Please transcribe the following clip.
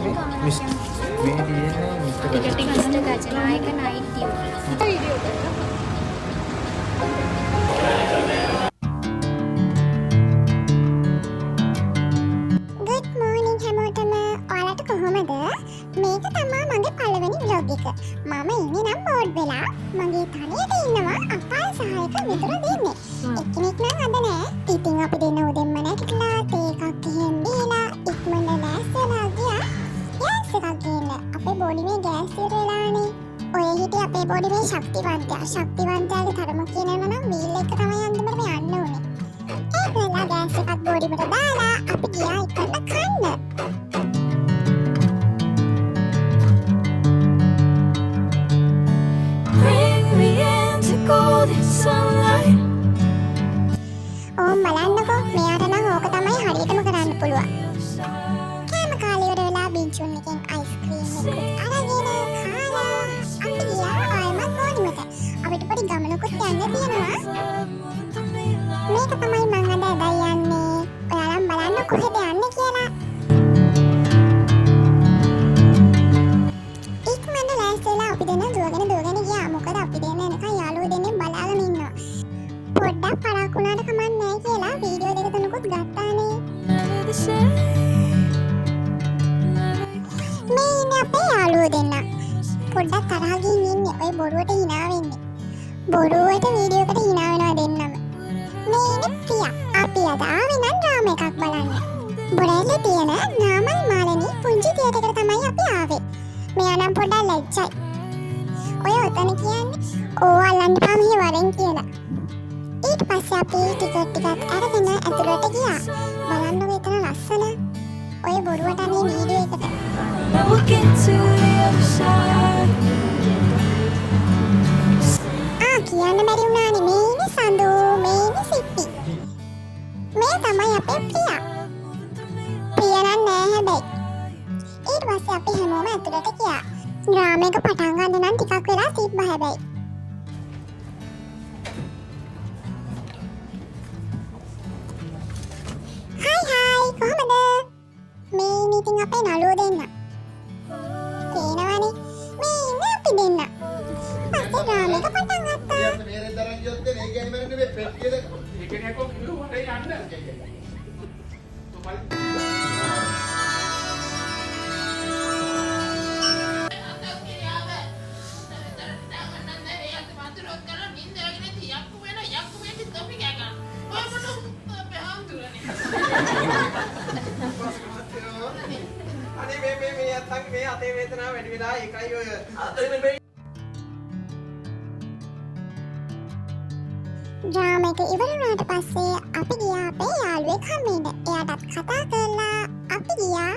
මේ තියෙන්නේ mister Gajanayake night duty. Good morning හැමෝටම. ඔයාලට කොහොමද? මේක තමයි මගේ පළවෙනි vlog එක. මම ඉන්නේ නම් බෝඩ් වෙලා. මගේ තනියට ඉන්නවා අපාය සහායක මිතුරු දෙන්නේ. එක්කෙනෙක් නම් අද නෑ. ඉතින් අපි දෙන්න උදෙන්ම නැගිටලා තේ එකක් එහෙම බීලා ඉක්මනට ලෑස්තිලා ගියා. ගෑස් එකක් ගේන්න. අපේ බෝඩිමේ ගෑස් ඉවර වෙලානේ. ඔය හිටිය අපේ බෝඩිමේ ශක්තිවන්තයා. ශක්තිවන්තයාගේ තරම කියනවා නම් වීල් එක තමයි අන්තිමට මේ යන්න ඕනේ. ඒකලා ගෑස් එකක් බෝඩිමට දාලා අපි ගියා ඉක්මනට කන්න. බලන්නකෝ මෙයාට නම් ඕක තමයි හරියටම කරන්න පුළුවන්. කෑම කාලේ ඉවර වෙලා බින්චුන් එකෙන් අයිස්ක්‍රීම් එකක් අරගෙන කාලා අපි ගියා ආයෙමත් බෝඩිමට. අපිට පොඩි ගමනකුත් යන්න තියෙනවා. මේක තමයි මම අද යන්නේ. ඔයාලම බලන්න කොහෙද යන්නේ කියලා. ඉක්මනට ලෑස්තිලා අපි දෙන්න දුවගෙන ගියා. මොකද අපි දෙන්න එනකන් යාළුවෝ දෙන්නේ බලාගෙන ඉන්නවා. පොඩ්ඩක් පරක් වුණාට කමක් නැහැ කියලා වීඩියෝ දෙක තුනකුත් ගත්තානේ. මේ ඉන්නේ අපේ යාළුවෝ දෙන්න. පොඩ්ඩක් තරහ ගින් ඉන්නේ. ඔය බොරුවට hina වෙන්නේ. බොරුවට වීඩියෝ එකට hina වෙනවා දෙන්නම. මේ ඉන්නේ ප්‍රියා. අපි අද ආවේ නම් ඩ්‍රාමා එකක් බලන්න. බොරැල්ලේ තියෙන නාමල් මාලනී පුංචි තියටර් තමයි අපි ආවේ. මෙයා නම් පොඩ්ඩක් ලැජ්ජයි. ඔය ඔතන කියන්නේ ඕ අල්ලන්න පාම වරෙන් කියලා. ඊට පස්සේ අපි ටිකට් ටිකක් අරගෙන ඇතුළට ගියා. බලන්නකෝ එතන ලස්සන. ඔය බොරුවට අනේ වීඩියෝ එකට. කියන්න බැරි වුණානේ මේ ඉන්නේ සඳු, මේ ඉන්නේ සිප්පි. මේ තමයි අපේ ප්‍රියා. ප්‍රියා නම් නෑ හැබැයි. ඊට පස්සේ අපි හැමෝම ඇතුළට ගියා. ඩ්‍රාමා එක පටන් ගන්න නම් ටිකක් වෙලා තිබ්බා හැබැයි. කොහමද? මේ ඉතින් අපේ නළුවෝ දෙන්න. පේනවනේ. මේ ඉන්නේ අපි දෙන්න. පස්සේ ඩ්‍රාමා එක පටන් ගත්තා. මේරෙන් තරන් ගියොත් මේ ගෑනි මරන්නේ මේ පෙට්ටියද? ඒකනේ කො කිව්වට යන්න. මේ අතේ වේදනාව වැඩි වෙලා ඒකයි ඔය ඩ්‍රාමා එක ඉවර වුණාට පස්සේ අපි ගියා අපේ යාළුවෙක් හම්බෙන්න. එයාටත් කතා කරලා අපි ගියා